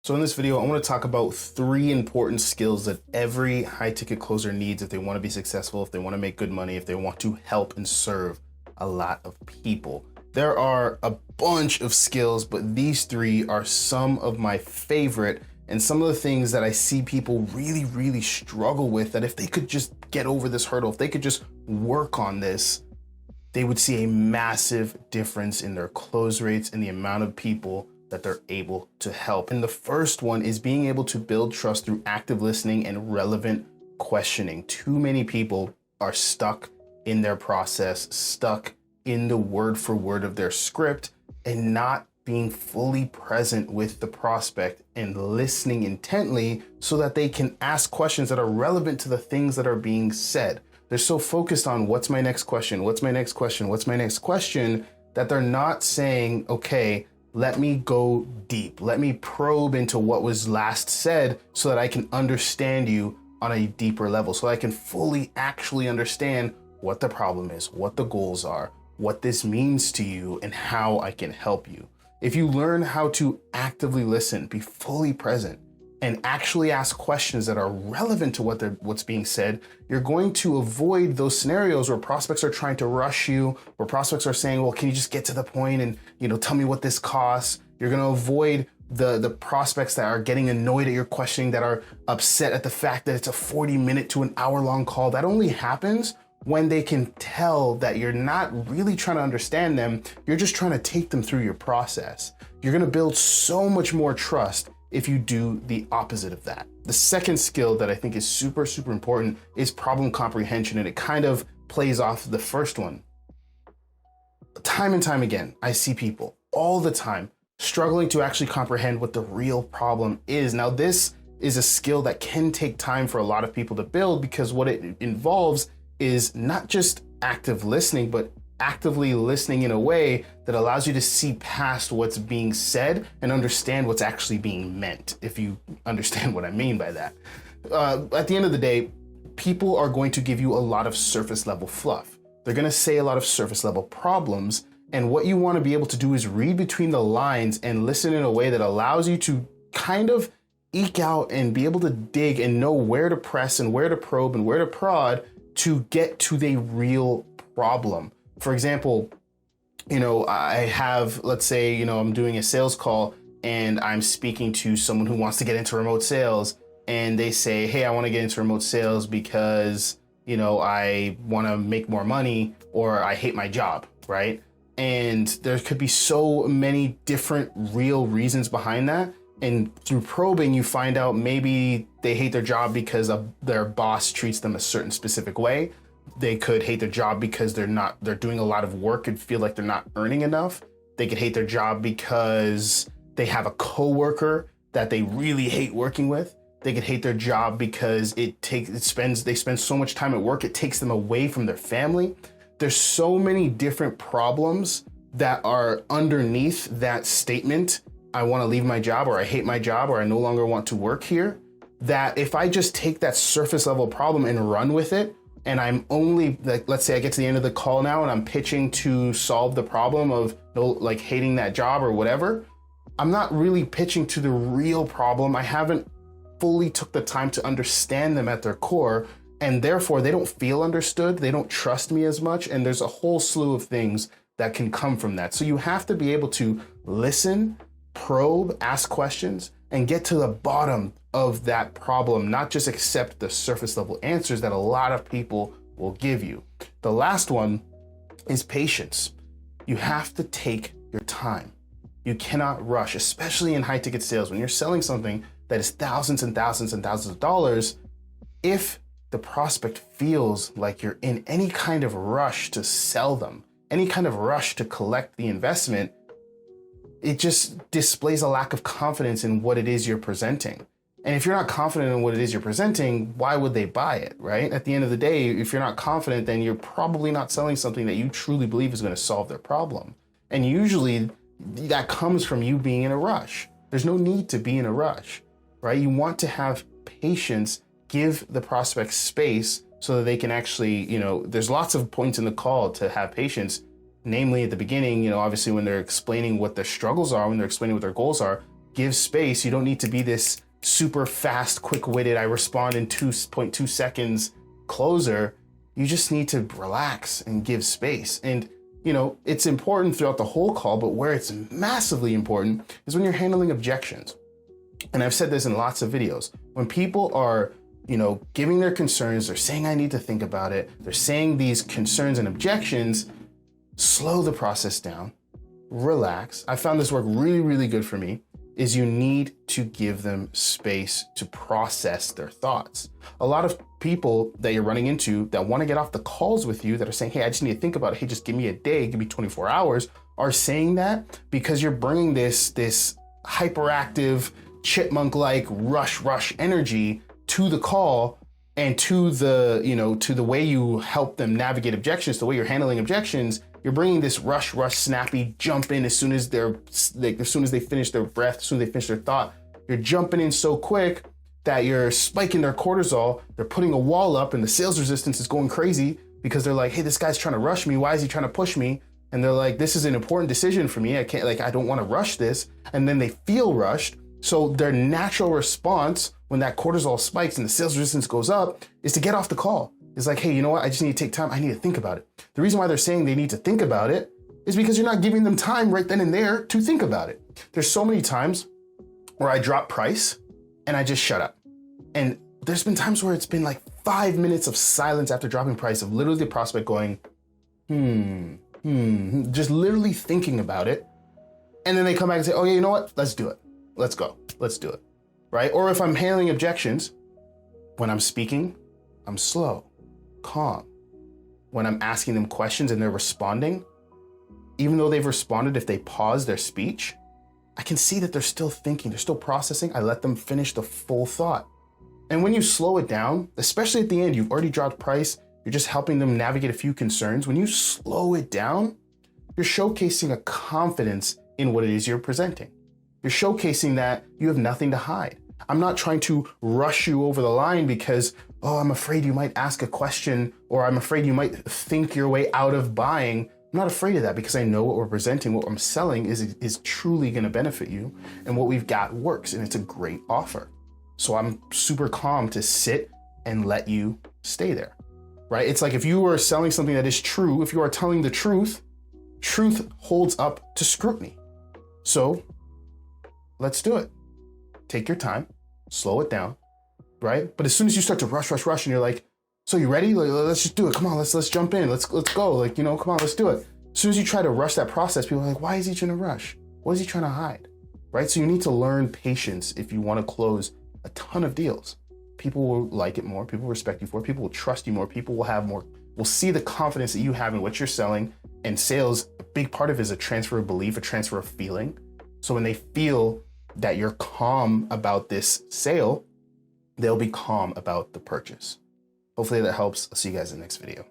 So in this video, I want to talk about 3 important skills that every high ticket closer needs if they want to be successful, if they want to make good money, if they want to help and serve a lot of people. There are a bunch of skills, but these 3 are some of my favorite and some of the things that I see people really struggle with, that if they could just get over this hurdle, if they could just work on this, they would see a massive difference in their close rates and the amount of people that they're able to help. And the first one is being able to build trust through active listening and relevant questioning. Too many people are stuck in their process, stuck in the word for word of their script, and not being fully present with the prospect and listening intently so that they can ask questions that are relevant to the things that are being said. They're so focused on what's my next question, what's my next question, what's my next question, that they're not saying, okay, let me go deep. Let me probe into what was last said so that I can understand you on a deeper level, so I can fully actually understand what the problem is, what the goals are, what this means to you, and how I can help you. If you learn how to actively listen, be fully present, and actually ask questions that are relevant to what's being said, you're going to avoid those scenarios where prospects are trying to rush you, where prospects are saying, well, can you just get to the point and, tell me what this costs? You're going to avoid the prospects that are getting annoyed at your questioning, that are upset at the fact that it's a 40-minute to an hour-long call. That only happens when they can tell that you're not really trying to understand them, you're just trying to take them through your process. You're going to build so much more trust if you do the opposite of that. The second skill that I think is super important is problem comprehension, and it kind of plays off the first one. Time and time again, I see people all the time struggling to actually comprehend what the real problem is. Now, this is a skill that can take time for a lot of people to build, because what it involves is not just active listening, but actively listening in a way that allows you to see past what's being said and understand what's actually being meant, if you understand what I mean by that. At the end of the day, people are going to give you a lot of surface level fluff. They're going to say a lot of surface level problems. And what you want to be able to do is read between the lines and listen in a way that allows you to kind of eke out and be able to dig and know where to press and where to probe and where to prod to get to the real problem. For example, I have, let's say, I'm doing a sales call and I'm speaking to someone who wants to get into remote sales, and they say, hey, I want to get into remote sales because, I want to make more money, or I hate my job, right? And there could be so many different real reasons behind that. And through probing, you find out maybe they hate their job because their boss treats them a certain specific way. They could hate their job because they're doing a lot of work and feel like they're not earning enough. They could hate their job because they have a coworker that they really hate working with. They could hate their job because they spend so much time at work, it takes them away from their family. There's so many different problems that are underneath that statement, I want to leave my job, or I hate my job, or I no longer want to work here, that if I just take that surface level problem and run with it, and I'm only, let's say I get to the end of the call now and I'm pitching to solve the problem of hating that job or whatever, I'm not really pitching to the real problem. I haven't fully took the time to understand them at their core, and therefore they don't feel understood. They don't trust me as much. And there's a whole slew of things that can come from that. So you have to be able to listen, probe, ask questions, and get to the bottom of that problem, not just accept the surface level answers that a lot of people will give you. The last one is patience. You have to take your time. You cannot rush, especially in high ticket sales. When you're selling something that is thousands and thousands and thousands of dollars, if the prospect feels like you're in any kind of rush to sell them, any kind of rush to collect the investment, it just displays a lack of confidence in what it is you're presenting. And if you're not confident in what it is you're presenting, why would they buy it, right? At the end of the day, if you're not confident, then you're probably not selling something that you truly believe is going to solve their problem. And usually that comes from you being in a rush. There's no need to be in a rush, right? You want to have patience, give the prospect space so that they can actually, there's lots of points in the call to have patience. Namely, at the beginning, obviously when they're explaining what their struggles are, when they're explaining what their goals are, give space. You don't need to be this super fast, quick-witted, I respond in 2.2 seconds closer. You just need to relax and give space. And, you know, it's important throughout the whole call, but where it's massively important is when you're handling objections. And I've said this in lots of videos. When people are, you know, giving their concerns, they're saying, I need to think about it. They're saying these concerns and objections, slow the process down, relax. I found this work really, really good for me, is you need to give them space to process their thoughts. A lot of people that you're running into that want to get off the calls with you that are saying, hey, I just need to think about it. Hey, just give me a day, give me 24 hours, are saying that because you're bringing this hyperactive, chipmunk-like rush energy to the call and to the, you know, to the way you help them navigate objections, the way you're handling objections. You're bringing this rush, snappy, jump in as soon as they finish their breath, as soon as they finish their thought. You're jumping in so quick that you're spiking their cortisol. They're putting a wall up and the sales resistance is going crazy because they're like, hey, this guy's trying to rush me. Why is he trying to push me? And they're like, this is an important decision for me. I don't want to rush this. And then they feel rushed. So their natural response when that cortisol spikes and the sales resistance goes up is to get off the call. It's like, hey, you know what? I just need to take time. I need to think about it. The reason why they're saying they need to think about it is because you're not giving them time right then and there to think about it. There's so many times where I drop price and I just shut up. And there's been times where it's been like 5 minutes of silence after dropping price of literally the prospect going, just literally thinking about it. And then they come back and say, oh yeah, you know what? Let's do it. Let's go. Let's do it. Right? Or if I'm handling objections, when I'm speaking, I'm slow, calm. When I'm asking them questions and they're responding, even though they've responded, if they pause their speech, I can see that they're still thinking, they're still processing. I let them finish the full thought. And when you slow it down, especially at the end, you've already dropped price, you're just helping them navigate a few concerns. When you slow it down, you're showcasing a confidence in what it is you're presenting. You're showcasing that you have nothing to hide. I'm not trying to rush you over the line because, oh, I'm afraid you might ask a question or I'm afraid you might think your way out of buying. I'm not afraid of that because I know what we're presenting, what I'm selling is truly going to benefit you. And what we've got works and it's a great offer. So I'm super calm to sit and let you stay there, right? It's like if you are selling something that is true, if you are telling the truth, truth holds up to scrutiny. So let's do it. Take your time, slow it down, right? But as soon as you start to rush, and you're like, so you ready? Like, let's just do it. Come on, let's jump in. Let's go. Like, you know, come on, let's do it. As soon as you try to rush that process, people are like, why is he trying to rush? What is he trying to hide? Right? So you need to learn patience if you want to close a ton of deals. People will like it more. People will respect you for it. People will trust you more. People will have more, will see the confidence that you have in what you're selling. And sales, a big part of it is a transfer of belief, a transfer of feeling. So when they feel that you're calm about this sale, they'll be calm about the purchase. Hopefully that helps. I'll see you guys in the next video.